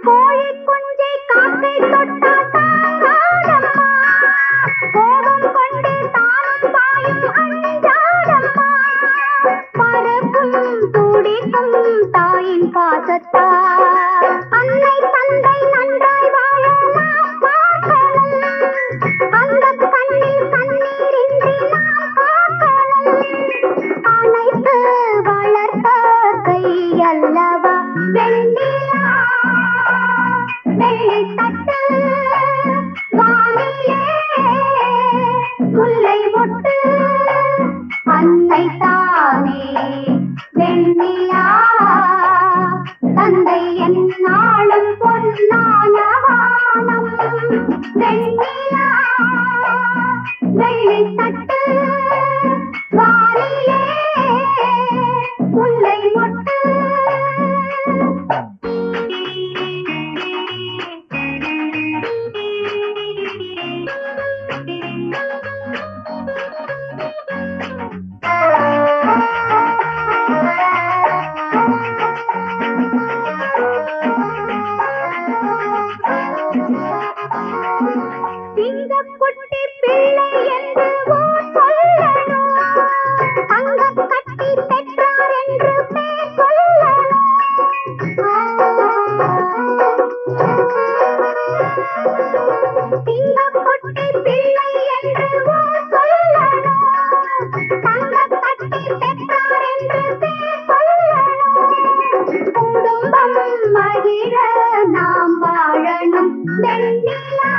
கோழி குஞ்சை காக்கை தொட்டால் தாங்காதம்மா, கோபம் கொண்டு தானும் பாயும் அஞ்சாதம்மா. பறக்கும் துடிக்கும் தாயின் பாசத்தால் அன்னை தந்தை நன்றாய் வாழ நாம் பார்க்கணும். அந்த கண்ணில் கண்ணீரின்றி நாம் காக்கணும். அனைத்து வளர்த்த கையல்லவா வெண்ணிலா, வெள்ளி தட்டு வானிலே முல்லை மொட்டு அன்னை தானே வெண்ணிலா. தந்தை என்னாலும் பொன்னான வானம் வெண்ணிலா, வெள்ளி தட்டு வானிலே முல்லை மொட்டு. சிங்கக்குட்டி பிள்ளை என்று ஊர் சொல்லணும், தங்கக் கட்டி பெற்றார் என்று பேர் சொல்லணும். சிங்கக்குட்டி பிள்ளை என்று ஊர் சொல்லணும், தங்கக் கட்டி பெற்றார் என்று பேர் சொல்லணும். குடும்பம் மகிழ நாம் வாழணும் வெண்ணிலா,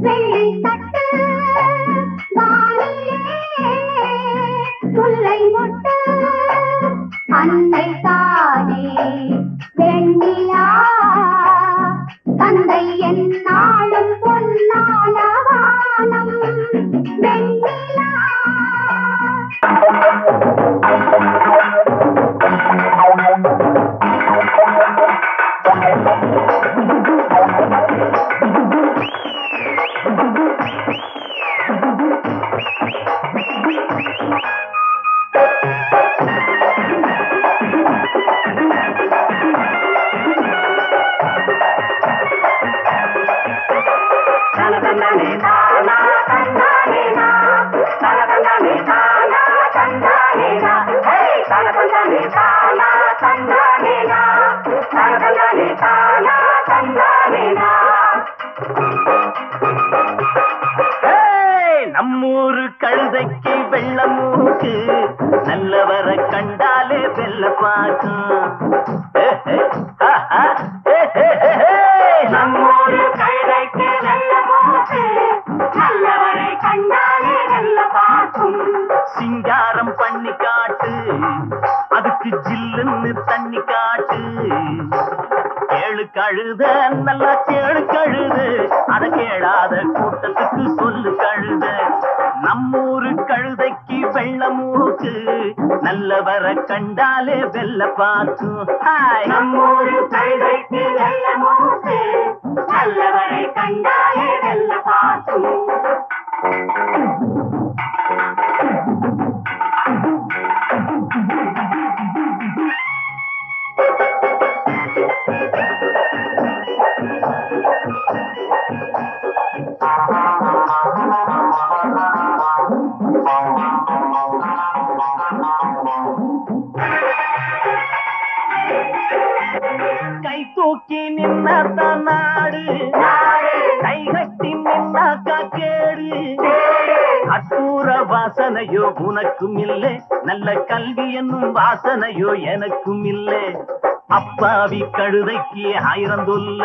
வெள்ளி தட்டு வானிலே முல்லை மொட்டு அன்னை தானே வெண்ணிலா. தந்தை என்னாலும் பொன்னான வானம் வெண்ணிலா. நம்மூரு கழுதைக்கு வெள்ள மூக்கு, நல்லவரை கண்டாலே வெள்ள பாக்கும். நம்மூரு கழுதைக்கு வெள்ள மூக்கு, நல்லவரை கண்டாலே வெள்ள பாக்கும். சிங்காரம் பண்ணி காட்டு, அதுக்கு ஜில்லுன்னு தண்ணி காட்டு. கேளு கழுத நல்லா கேளு கழுது, அத கேளாத கூட்டத்துக்கு சொல்லு கழுத. நம்மூரு கழுதைக்கு வெள்ள மூக்கு, நல்லவரை கண்டாலே வெள்ள பாக்கும். நம்மூரு கழுதைக்கு வெள்ள மூக்கு, நல்லவரை கண்டாலே வெள்ள பாக்கும். கை தூக்கி நின்னாத்த நாடு, கை கட்டி நின்னாக்கா கேடு. கற்பூர வாசனையோ உனக்கும் இல்லை, நல்ல கல்வி என்னும் வாசனையோ எனக்கும் இல்லை. அப்பாவி கழுதைக்கு 1000 தொல்ல,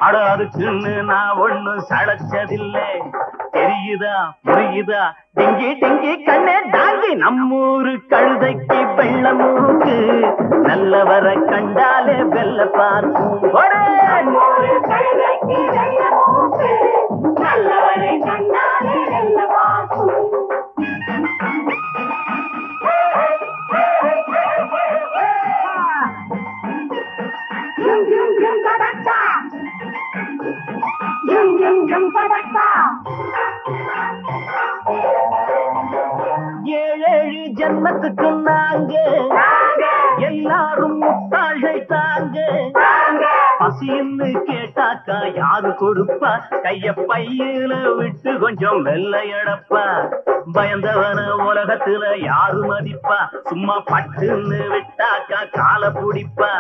அட அதுக்குன்னு நான் ஒண்ணும் சளைச்சதில்லை. தெரியுதா புரியுதா டிங்கி டிங்கி கண்ணே டாங்கி. நம்மூரு கழுதைக்கு வெள்ள மூக்கு, நல்லவரை கண்டாலே வெள்ள பார்க்கும். நம்மூரு கழுதைக்கு வெள்ள மூக்கு, நல்லவரை கண்டாலே வெள்ள பார்க்கும். ஏழு ஜன்மத்துக்கு நாங்க எல்லாரும் முட்டாள்கள் தாங்க பசின்னு கேட்டாக்கா யாரு கொடுப்பா கைய பையில விட்டு கொஞ்சம் வெள்ளையடப்பா பயந்தவன உலகத்துல யாரு மதிப்பா சும்மா பட்டுன்னு விட்டாக்கா கால புடிப்பா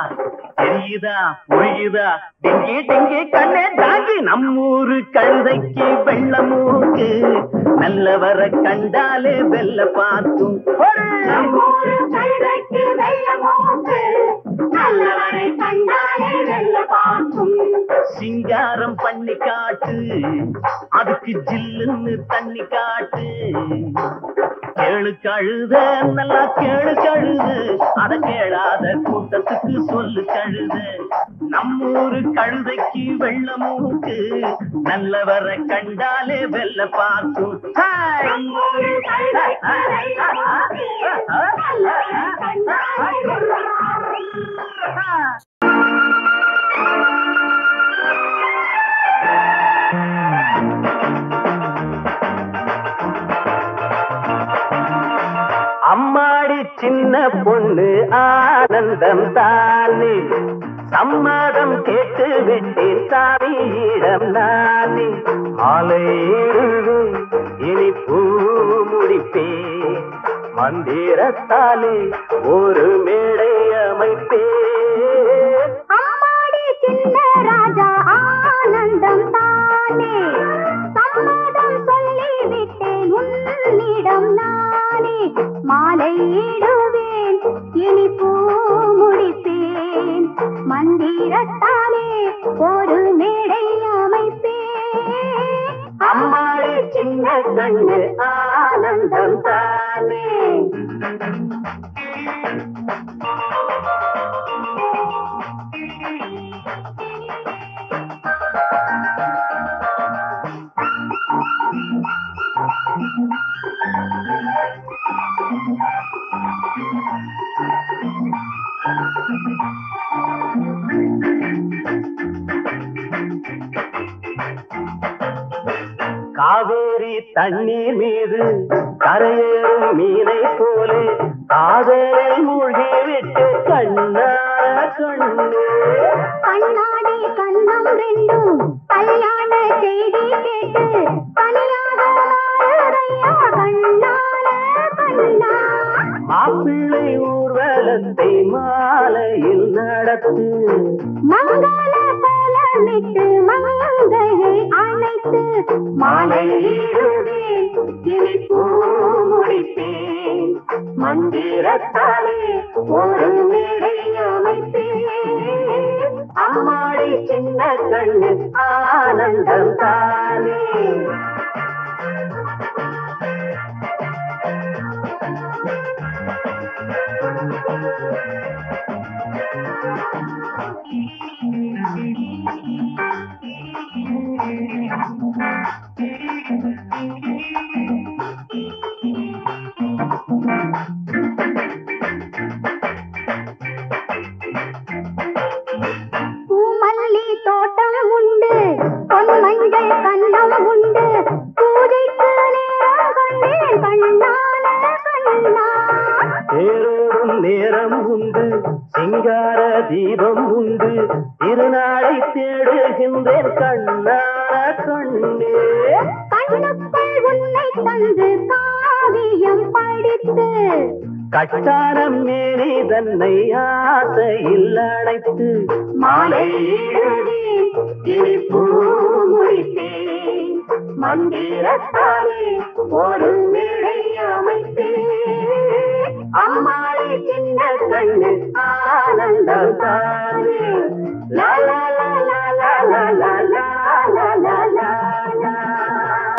தெரியுதா புரியுதா டிங்கி டிங்கி கண்ணே தாங்கி நம்மூரு கழுதைக்கு வெள்ளமூக்கு நல்லவர கண்டாலே வெள்ள பார்த்தும் நம்மூரு கழுதைக்கு வெள்ளமூக்கு நல்லவரை கண்டாலே வெள்ள பார்த்தும் சிங்காரம் பண்ணி காட்டு அதுக்கு ஜில்லுன்னு தண்ணி காட்டு கேளு கழுத நல்லா கேளு கழுது அத கேளாத கூட்டத்துக்கு சொல்லு கழுது நம்மூரு கழுதைக்கு வெள்ளமூக்கு நல்லவர கண்டாலே வெள்ள பார்க்கும் நம்மூரு கழுதைக்கு வெள்ளமூக்கு நல்லவரை கண்டாலே வெள்ள பார்க்கும் அம்மாடி சின்ன பொண்ணு ஆனந்தம் தானே சம்மதம் கேட்டு விட்டேன் சாமியிடம் நானே மாலையிடுவே இனி பூ முடிப்பே மந்திரத்தாலே ஒரு மேடை அமைப்பே அம்மாடி சின்ன ராஜா ஆனந்தம் தானே சம்மதம் சொல்லிவிட்டேன் உன்னிடம் நானே மாலையிடுவேன் இனி பூ முடிப்பேன் மந்திரத்தாலே ஒரு மேடை அமைப்பேன் அம்மாடி சின்ன கண்ணு ஆனந்தம் தானே காவேரி தண்ணீர் மீது கரையேறும் மீனை போலே காதலில் மூழ்கி விட்டு கண்ணார கண்ணு கண்ணாடி கண்ணம் ரெண்டும் கல்யாண செய்தி கேட்டு தனியாக மாறுதையா கண்ணால கண்ணா மாப்பிள்ளை ஊர்வலத்தை மாலையில் நடத்து மங்கள கோலமிட்டு மங்கையை அழைத்து மாலையிடுவேன் இனி பூ முடிப்பேன் மந்திரத்தாலே ஒரு மேடை அமைப்பேன் அம்மாடி சின்ன கண்ணு ஆனந்தம் தானே பூமல்லி தோட்டம் உண்டு பொன்மஞ்சள் கண்ணம் உண்டு பூஜைக்கு நேரம் கண்டேன் கண்ணால கண்ணா தேரோடும் நேரம் உண்டு சிங்கார தீபம் உண்டு திருநாளை தேடுகின்றேன் கண்ணார கண்ணே கண்ணுக்குள் உன்னை தந்து காவியம் படித்து கட்டாரம் மேனி தன்னை ஆசையில் அழைத்து மாலையிடுவேன் இனி பூ முடிப்பேன் மந்திரத்தாலே ஒரு மேடை அமைப்பேன் அம்மாடி சின்ன கண்ணு ஆனந்தம் தானே லா லா லா லா லா லா லா